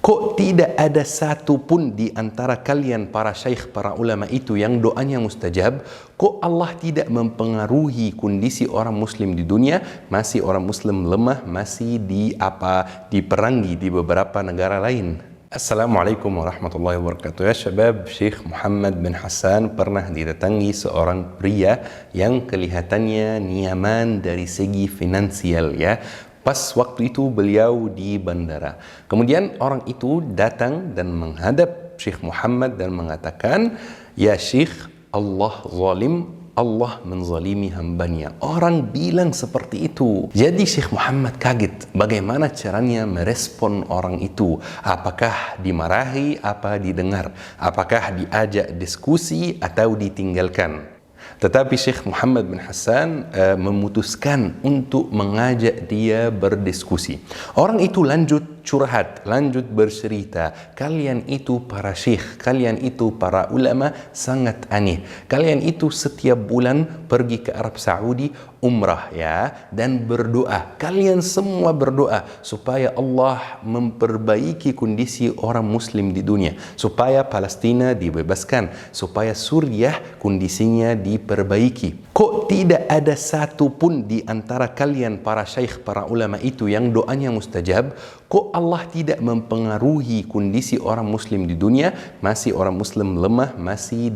Kok tidak ada satu pun di antara kalian para syaikh, para ulama itu yang doanya mustajab? Kok Allah tidak mempengaruhi kondisi orang muslim di dunia? Masih orang muslim lemah, masih diperangi di beberapa negara lain. Assalamualaikum warahmatullahi wabarakatuh. Ya syabab, Syekh Muhammad bin Hassan pernah didatangi seorang pria yang kelihatannya nyaman dari segi finansial, ya. Pas waktu itu beliau di bandara. Kemudian orang itu datang dan menghadap Syekh Muhammad dan mengatakan, "Ya Syekh, Allah zalim, Allah menzalimi hambanya." Orang bilang seperti itu. Jadi Syekh Muhammad kaget bagaimana caranya merespon orang itu. Apakah dimarahi, apa didengar? Apakah diajak diskusi atau ditinggalkan? Tetapi Syekh Muhammad bin Hassan memutuskan untuk mengajak dia berdiskusi. Orang itu lanjut curhat, lanjut bercerita. Kalian itu para syekh, kalian itu para ulama sangat aneh. Kalian itu setiap bulan pergi ke Arab Saudi umrah, ya, dan berdoa. Kalian semua berdoa supaya Allah memperbaiki kondisi orang muslim di dunia, supaya Palestina dibebaskan, supaya Suriah kondisinya diperbaiki. Kok tidak ada satu pun di antara kalian para syaikh, para ulama itu yang doanya mustajab? Kok Allah tidak mempengaruhi kondisi orang muslim di dunia? Masih orang muslim lemah, masih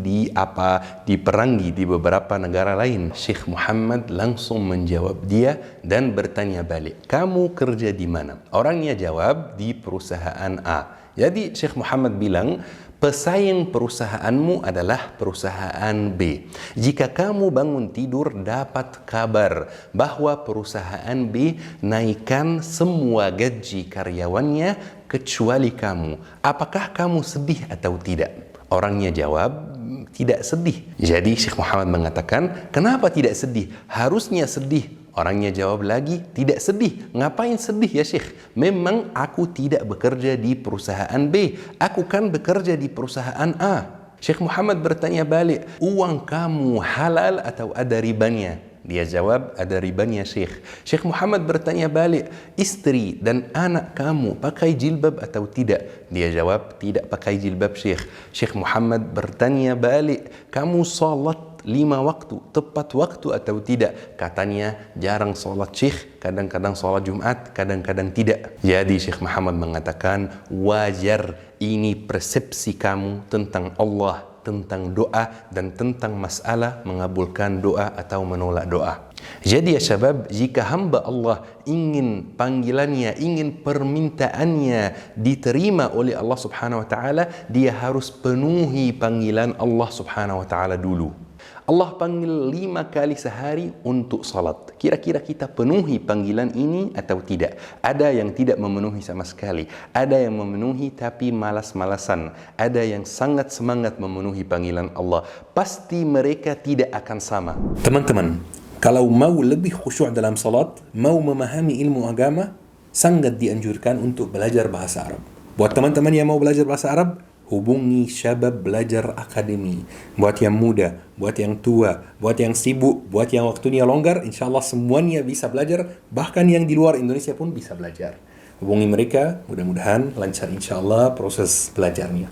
diperangi di beberapa negara lain. Syekh Muhammad langsung menjawab dia dan bertanya balik, "Kamu kerja di mana?" Orangnya jawab, "Di perusahaan A." Jadi Syekh Muhammad bilang, pesaing perusahaanmu adalah perusahaan B. Jika kamu bangun tidur dapat kabar bahwa perusahaan B naikkan semua gaji karyawannya kecuali kamu, apakah kamu sedih atau tidak? Orangnya jawab, tidak sedih. Jadi Syekh Muhammad mengatakan, kenapa tidak sedih? Harusnya sedih. Orangnya jawab lagi, tidak sedih. Ngapain sedih ya Syekh? Memang aku tidak bekerja di perusahaan B. Aku kan bekerja di perusahaan A. Syekh Muhammad bertanya balik, uang kamu halal atau ada ribanya? Dia jawab, ada ribanya Syekh. Syekh Muhammad bertanya balik, istri dan anak kamu pakai jilbab atau tidak? Dia jawab, tidak pakai jilbab Syekh. Syekh Muhammad bertanya balik, kamu salat 5 waktu, tepat waktu atau tidak? Katanya jarang sholat Syekh, kadang-kadang sholat Jumat, kadang-kadang tidak. Jadi Syekh Muhammad mengatakan, wajar, ini persepsi kamu tentang Allah, tentang doa, dan tentang masalah mengabulkan doa atau menolak doa. Jadi ya syabab, jika hamba Allah ingin panggilannya, ingin permintaannya diterima oleh Allah subhanahu wa ta'ala, dia harus penuhi panggilan Allah subhanahu wa ta'ala dulu. Allah panggil 5 kali sehari untuk salat. Kira-kira kita penuhi panggilan ini atau tidak? Ada yang tidak memenuhi sama sekali. Ada yang memenuhi tapi malas-malasan. Ada yang sangat semangat memenuhi panggilan Allah. Pasti mereka tidak akan sama. Teman-teman, kalau mau lebih khusyuk dalam salat, mau memahami ilmu agama, sangat dianjurkan untuk belajar bahasa Arab. Buat teman-teman yang mau belajar bahasa Arab, hubungi Syabab Belajar Akademi. Buat yang muda, buat yang tua, buat yang sibuk, buat yang waktunya longgar, insyaAllah semuanya bisa belajar. Bahkan yang di luar Indonesia pun bisa belajar. Hubungi mereka, mudah-mudahan lancar insyaAllah proses belajarnya.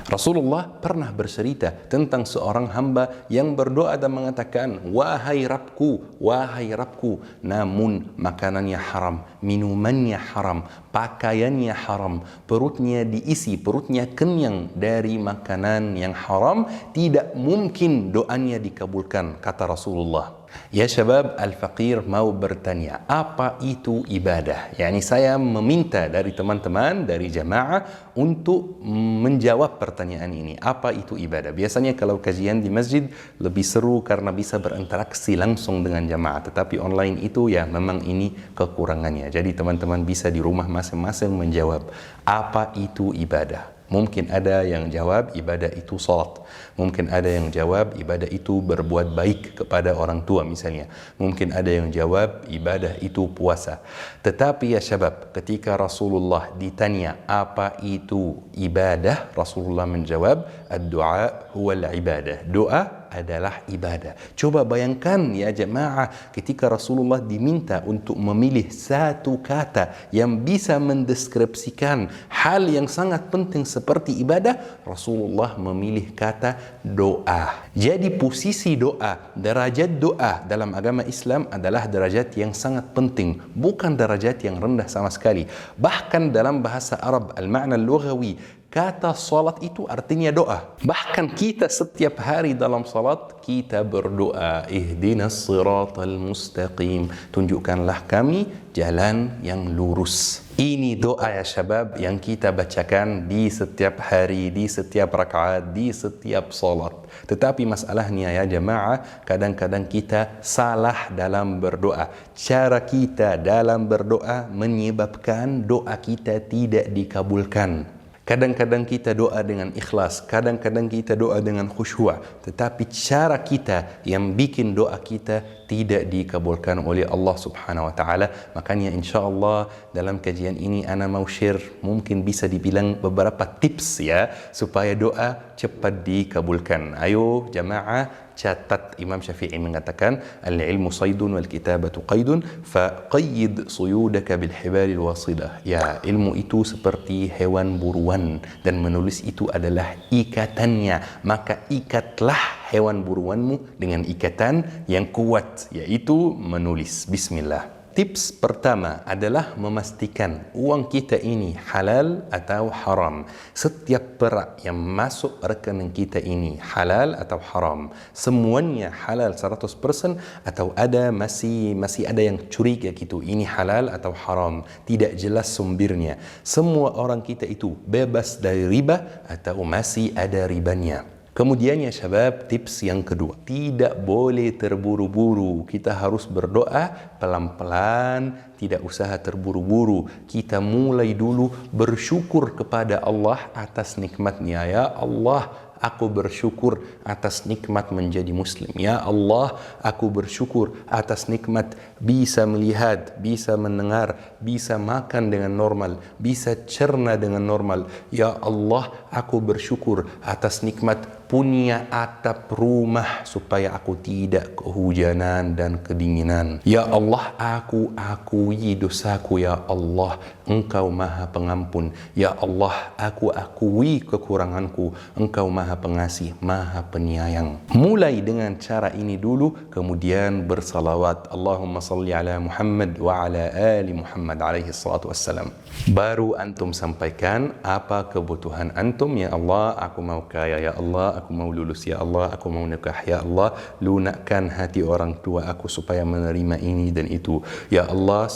Rasulullah pernah bercerita tentang seorang hamba yang berdoa dan mengatakan, wahai Rabbku, namun makanannya haram, minumannya haram, pakaiannya haram, perutnya diisi, perutnya kenyang dari makanan yang haram, tidak mungkin doanya dikabulkan, kata Rasulullah. Ya syabab, Al-Faqir mau bertanya, apa itu ibadah? Yani saya meminta dari teman-teman, dari jamaah untuk menjawab pertanyaan ini. Apa itu ibadah? Biasanya kalau kajian di masjid lebih seru karena bisa berinteraksi langsung dengan jamaah. Tetapi online itu ya memang ini kekurangannya. Jadi teman-teman bisa di rumah masing-masing menjawab, apa itu ibadah? Mungkin ada yang jawab ibadah itu salat. Mungkin ada yang jawab ibadah itu berbuat baik kepada orang tua misalnya. Mungkin ada yang jawab ibadah itu puasa. Tetapi ya syabab, ketika Rasulullah ditanya apa itu ibadah, Rasulullah menjawab, ad-du'a huwal ibadah. Doa doa adalah ibadah. Coba bayangkan ya jemaah, ketika Rasulullah diminta untuk memilih satu kata yang bisa mendeskripsikan hal yang sangat penting seperti ibadah, Rasulullah memilih kata doa. Jadi posisi doa, derajat doa dalam agama Islam adalah derajat yang sangat penting, bukan derajat yang rendah sama sekali. Bahkan dalam bahasa Arab, al-ma'na al-lughawi, kata salat itu artinya doa. Bahkan kita setiap hari dalam salat kita berdoa, ihdinas siratal mustaqim, tunjukkanlah kami jalan yang lurus. Ini doa ya syabab yang kita bacakan di setiap hari, di setiap rakaat, di setiap salat. Tetapi masalahnya ya jemaah, kadang-kadang kita salah dalam berdoa. Cara kita dalam berdoa menyebabkan doa kita tidak dikabulkan. Kadang-kadang kita doa dengan ikhlas, kadang-kadang kita doa dengan khusyuk, tetapi cara kita yang bikin doa kita tidak dikabulkan oleh Allah Subhanahu wa taala. Makanya insyaallah dalam kajian ini ana mau share mungkin bisa dibilang beberapa tips ya supaya doa cepat dikabulkan. Ayo jamaah, catat, Imam Syafi'i mengatakan al-ilmu saydun wal kitabatu qaidun faqayyid suyudaka bil hibalil wasilah. Ya, ilmu itu seperti hewan buruan dan menulis itu adalah ikatannya, maka ikatlah hewan buruanmu dengan ikatan yang kuat, yaitu menulis. Bismillah. Tips pertama adalah memastikan uang kita ini halal atau haram. Setiap perak yang masuk rekening kita ini halal atau haram. Semuanya halal 100% atau ada masih ada yang curiga gitu. Ini halal atau haram. Tidak jelas sumbernya. Semua orang kita itu bebas dari riba atau masih ada ribanya. Kemudian ya syabab, tips yang kedua, tidak boleh terburu-buru. Kita harus berdoa pelan-pelan, tidak usah terburu-buru. Kita mulai dulu bersyukur kepada Allah atas nikmatnya. Ya Allah, aku bersyukur atas nikmat menjadi muslim. Ya Allah, aku bersyukur atas nikmat bisa melihat, bisa mendengar, bisa makan dengan normal, bisa cerna dengan normal. Ya Allah, aku bersyukur atas nikmat punya atap rumah supaya aku tidak kehujanan dan kedinginan. Ya Allah, aku akui dosaku. Ya Allah, Engkau Maha Pengampun. Ya Allah, aku akui kekuranganku. Engkau Maha Pengasih, Maha Penyayang. Mulai dengan cara ini dulu, kemudian bersalawat. Allahumma salli ala Muhammad wa ala ali Muhammad alaihi salatu wassalam. Baru antum sampaikan apa kebutuhan antum. Ya Allah, aku mau kaya. Ya Allah, aku mau lulus. Ya Allah, aku mau nikah. Ya Allah, lunakkan hati orang tua aku supaya menerima ini dan itu. Ya Allah,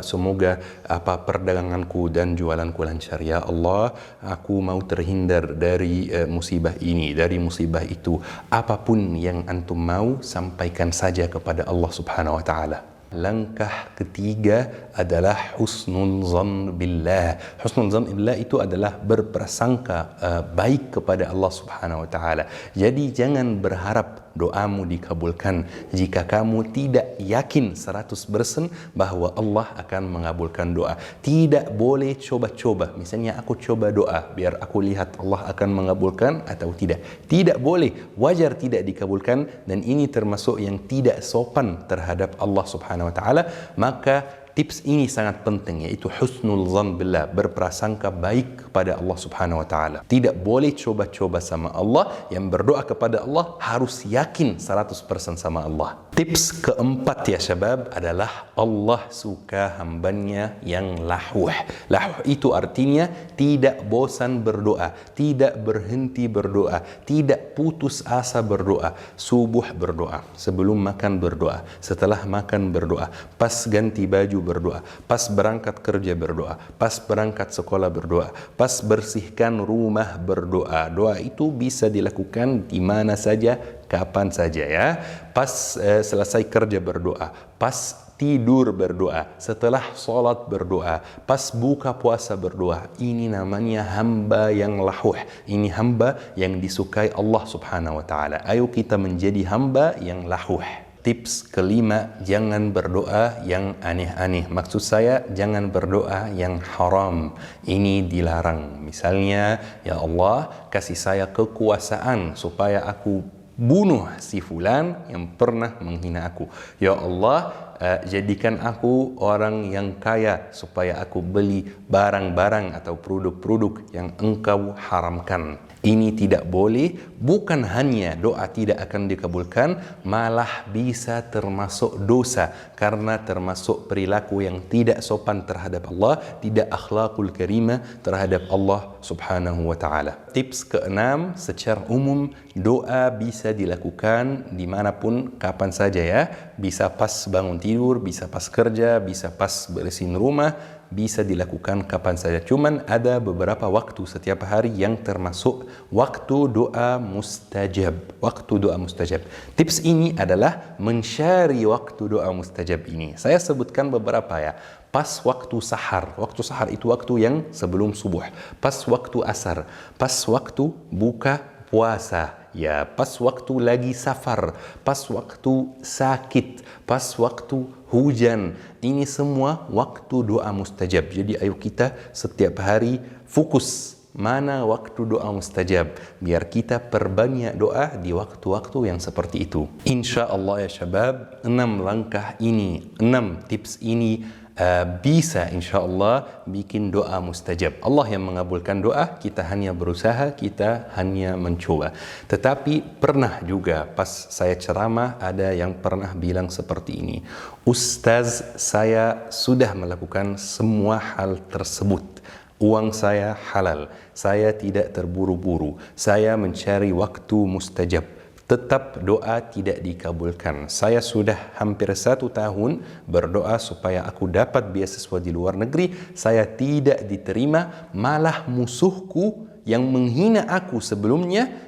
semoga apa perdaganganku dan jualanku lancar. Ya Allah, aku mau terhindar dari musibah ini, dari musibah itu. Apapun yang antum mau, sampaikan saja kepada Allah Subhanahu wa taala. Langkah ketiga adalah husnul zan billah. Husnul zan billah itu adalah berprasangka baik kepada Allah Subhanahu wa taala. Jadi jangan berharap doamu dikabulkan jika kamu tidak yakin 100% bahwa Allah akan mengabulkan doa. Tidak boleh coba-coba. Misalnya aku coba doa biar aku lihat Allah akan mengabulkan atau tidak. Tidak boleh. Wajar tidak dikabulkan, dan ini termasuk yang tidak sopan terhadap Allah Subhanahu wa taala. Maka tips ini sangat penting, yaitu husnul zan billah, berprasangka baik kepada Allah Subhanahu wa taala. Tidak boleh coba-coba sama Allah. Yang berdoa kepada Allah harus yakin 100% sama Allah. Tips keempat ya syabab adalah Allah suka hambanya yang lahuh. Lahuh itu artinya tidak bosan berdoa, tidak berhenti berdoa, tidak putus asa berdoa. Subuh berdoa, sebelum makan berdoa, setelah makan berdoa, pas ganti baju berdoa, pas berangkat kerja berdoa, pas berangkat sekolah berdoa, pas bersihkan rumah berdoa. Doa itu bisa dilakukan di mana saja, kapan saja ya. Pas selesai kerja berdoa, pas tidur berdoa, setelah sholat berdoa, pas buka puasa berdoa. Ini namanya hamba yang lahuh. Ini hamba yang disukai Allah Subhanahu wa taala. Ayo kita menjadi hamba yang lahuh. Tips kelima, jangan berdoa yang aneh-aneh. Maksud saya, jangan berdoa yang haram. Ini dilarang. Misalnya, ya Allah, kasih saya kekuasaan supaya aku bunuh si fulan yang pernah menghina aku. Ya Allah, jadikan aku orang yang kaya supaya aku beli barang-barang atau produk-produk yang engkau haramkan. Ini tidak boleh. Bukan hanya doa tidak akan dikabulkan, malah bisa termasuk dosa karena termasuk perilaku yang tidak sopan terhadap Allah, tidak akhlakul karimah terhadap Allah subhanahu wa ta'ala. Tips keenam, secara umum doa bisa dilakukan dimanapun, kapan saja ya. Bisa pas bangun tidur, bisa pas kerja, bisa pas bersihin rumah, bisa dilakukan kapan saja. Cuman ada beberapa waktu setiap hari yang termasuk waktu doa mustajab. Waktu doa mustajab. Tips ini adalah mencari waktu doa mustajab ini. Saya sebutkan beberapa ya. Pas waktu sahar. Waktu sahar itu waktu yang sebelum subuh. Pas waktu asar. Pas waktu buka puasa. Ya, pas waktu lagi safar, pas waktu sakit, pas waktu hujan. Ini semua waktu doa mustajab. Jadi ayo kita setiap hari fokus mana waktu doa mustajab, biar kita perbanyak doa di waktu-waktu yang seperti itu. Insya Allah ya syabab, 6 langkah ini, 6 tips ini bisa insya Allah bikin doa mustajab. Allah yang mengabulkan doa, kita hanya berusaha, kita hanya mencoba. Tetapi pernah juga pas saya ceramah ada yang pernah bilang seperti ini, Ustaz, saya sudah melakukan semua hal tersebut, uang saya halal, saya tidak terburu-buru, saya mencari waktu mustajab, tetap doa tidak dikabulkan. Saya sudah hampir 1 tahun berdoa supaya aku dapat beasiswa di luar negeri, saya tidak diterima, malah musuhku yang menghina aku sebelumnya,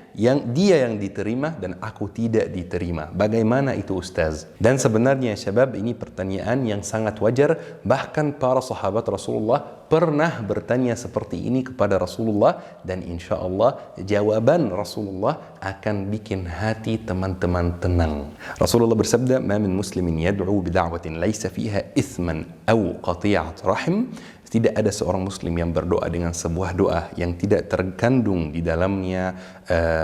dia yang diterima dan aku tidak diterima. Bagaimana itu Ustaz? Dan sebenarnya syabab, ini pertanyaan yang sangat wajar. Bahkan para sahabat Rasulullah pernah bertanya seperti ini kepada Rasulullah, dan insya Allah jawaban Rasulullah akan bikin hati teman-teman tenang. Rasulullah bersabda, "Ma min muslimin yad'u bid'awatin laisa fiha ithman aw qati'at rahim." Tidak ada seorang muslim yang berdoa dengan sebuah doa yang tidak terkandung di dalamnya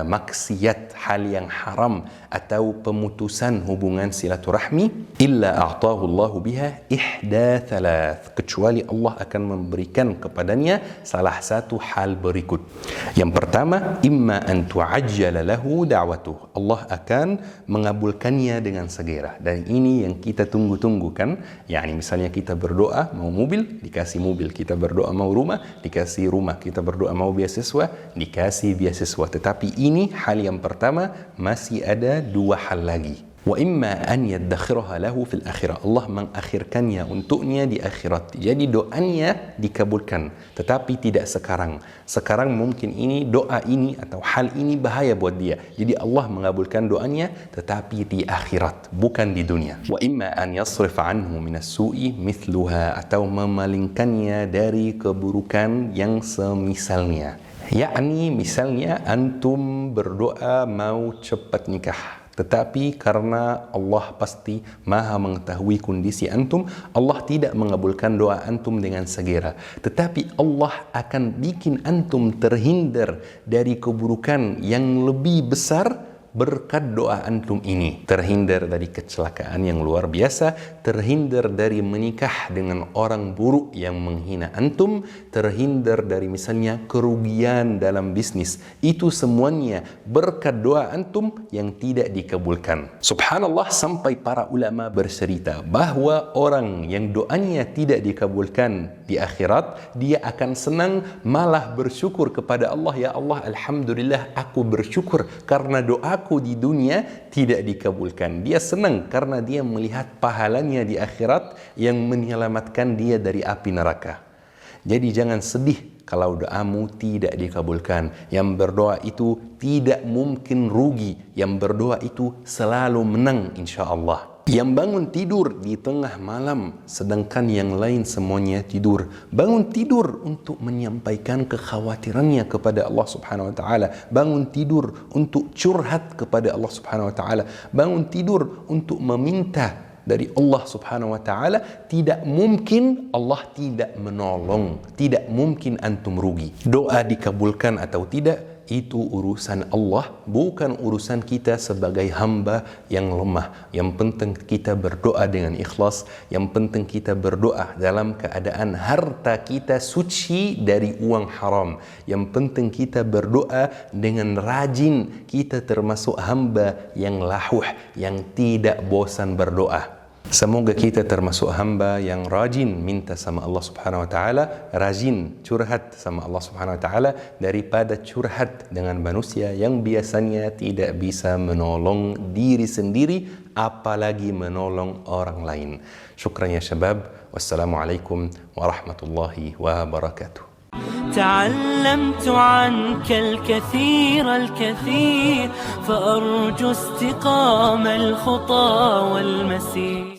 maksiat, hal yang haram atau pemutusan hubungan silaturahmi, illa a'tahu Allahu biha ihda thalath, kecuali Allah akan memberikan kepadanya salah satu hal berikut. Yang pertama, imma an tu'ajjala lahu da'watuh, Allah akan mengabulkannya dengan segera. Dan ini yang kita tunggu-tunggu kan, yakni misalnya kita berdoa mau mobil, dikasih mobil, kita berdoa mau rumah, dikasih rumah, kita berdoa mau beasiswa, dikasih beasiswa. Tetapi ini hal yang pertama, masih ada 2 hal lagi. Wa imma an yaddakhiraha lahu fil akhirah, Allah mengakhirkannya untuknya di akhirat. Jadi doanya dikabulkan, tetapi tidak sekarang. Sekarang mungkin ini doa ini atau hal ini bahaya buat dia. Jadi Allah mengabulkan doanya tetapi di akhirat, bukan di dunia. Wa imma an yasrif anhu minas su'i mithluha, atau memalingkannya dari keburukan yang semisalnya. Yakni misalnya antum berdoa mau cepat nikah, tetapi karena Allah pasti maha mengetahui kondisi antum, Allah tidak mengabulkan doa antum dengan segera. Tetapi Allah akan bikin antum terhindar dari keburukan yang lebih besar berkat doa antum ini. Terhindar dari kecelakaan yang luar biasa, terhindar dari menikah dengan orang buruk yang menghina antum, terhindar dari misalnya kerugian dalam bisnis. Itu semuanya berkat doa antum yang tidak dikabulkan. Subhanallah, sampai para ulama bercerita bahwa orang yang doanya tidak dikabulkan di akhirat, dia akan senang, malah bersyukur kepada Allah. Ya Allah, alhamdulillah aku bersyukur karena doaku di dunia tidak dikabulkan. Dia senang karena dia melihat pahalanya di akhirat yang menyelamatkan dia dari api neraka. Jadi jangan sedih kalau doamu tidak dikabulkan. Yang berdoa itu tidak mungkin rugi. Yang berdoa itu selalu menang insya Allah. Yang bangun tidur di tengah malam sedangkan yang lain semuanya tidur, bangun tidur untuk menyampaikan kekhawatirannya kepada Allah Subhanahu wa taala, bangun tidur untuk curhat kepada Allah Subhanahu wa taala, bangun tidur untuk meminta dari Allah Subhanahu wa taala, tidak mungkin Allah tidak menolong, tidak mungkin antum rugi. Doa dikabulkan atau tidak itu urusan Allah, bukan urusan kita sebagai hamba yang lemah. Yang penting kita berdoa dengan ikhlas, yang penting kita berdoa dalam keadaan harta kita suci dari uang haram. Yang penting kita berdoa dengan rajin, kita termasuk hamba yang lahuh, yang tidak bosan berdoa. Semoga kita termasuk hamba yang rajin minta sama Allah Subhanahu wa taala, rajin curhat sama Allah Subhanahu wa taala daripada curhat dengan manusia yang biasanya tidak bisa menolong diri sendiri apalagi menolong orang lain. Syukran ya syabab. Wassalamualaikum warahmatullahi wabarakatuh. تعلمت عنك الكثير فأرجو استقام الخطى والمسير.